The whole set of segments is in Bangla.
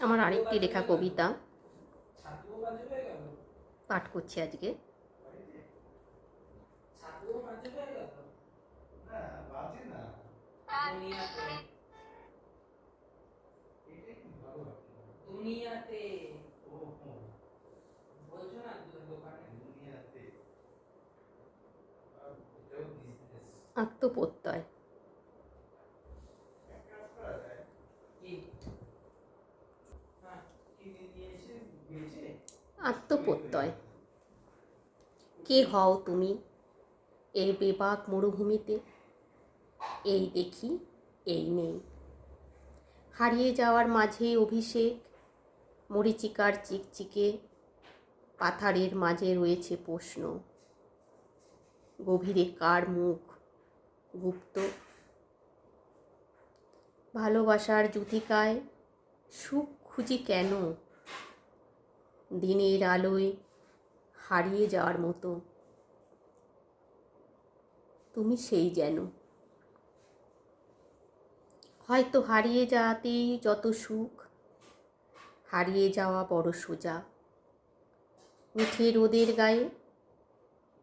আমার আরেকটি লেখা কবিতা পাঠ করছি আজকে। আত্মপ্রত্যয়। আত্মপ্রত্যয়। কে হও তুমি এই বেবাক মরুভূমিতে? এই দেখি, এই নেই। হারিয়ে যাওয়ার মাঝে অভিষেক, মরীচিকার চিকচিকে, পাথারের মাঝে রয়েছে প্রশ্ন। গভীরে কার মুখ গুপ্ত? ভালোবাসার জুতিকায় সুখ খুঁজি কেন? দিনের আলোয় হারিয়ে যাওয়ার মতো। তুমি সেই যেন। হয়তো হারিয়ে যাওয়াতেই যত সুখ, হারিয়ে যাওয়া বড় সোজা। মিঠে রোদের গায়ে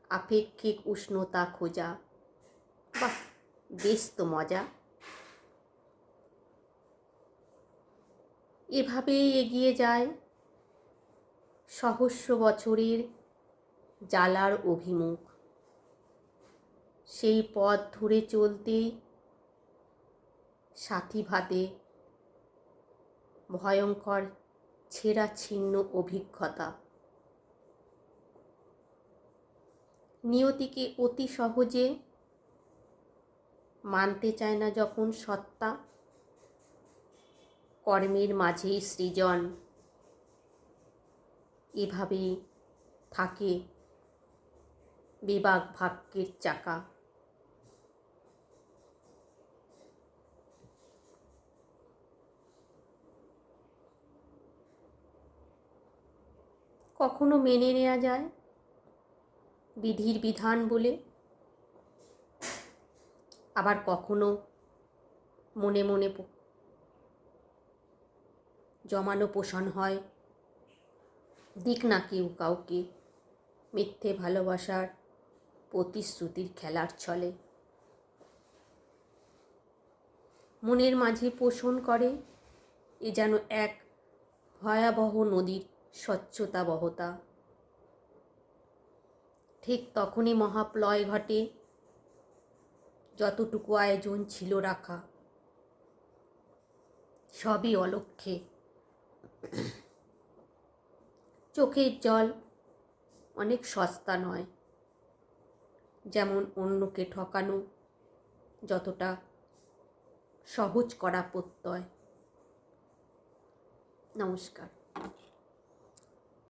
আপেক্ষিক উষ্ণতা খোঁজা। বাহ, বেশ তো মজা। এভাবেই এগিয়ে যায় সহস্র বছরের জ্বালার অভিমুখ। সেই পথ ধরে চলতেই সাথী ভাতে ভয়ঙ্কর ছেঁড়া ছিন্ন অভিজ্ঞতা। নিয়তিকে অতি সহজে মানতে চায় না যখন সত্তা, কর্মের মাঝেই সৃজন। এভাবেই থাকে বেবাক ভাগ্যের চাকা। কখনো মেনে নেওয়া যায় বিধির বিধান বলে, আবার কখনো মনে মনে জমানো পোষণ হয়। দিক না কেউ কাউকে মিথ্যে ভালোবাসার প্রতিশ্রুতির খেলার ছলে। মনের মাঝে পোষণ করে এ যেন এক ভয়াবহ নদীর স্বচ্ছতা বহতা। ঠিক তখনই মহাপ্লয় ঘটে, যতটুকু আয়োজন ছিল রাখা সবই অলক্ষ্যে। চোখের জল অনেক সস্তা নয়, যেমন অন্যকে ঠকানো যতটা সহজ করা প্রত্যয়। নমস্কার।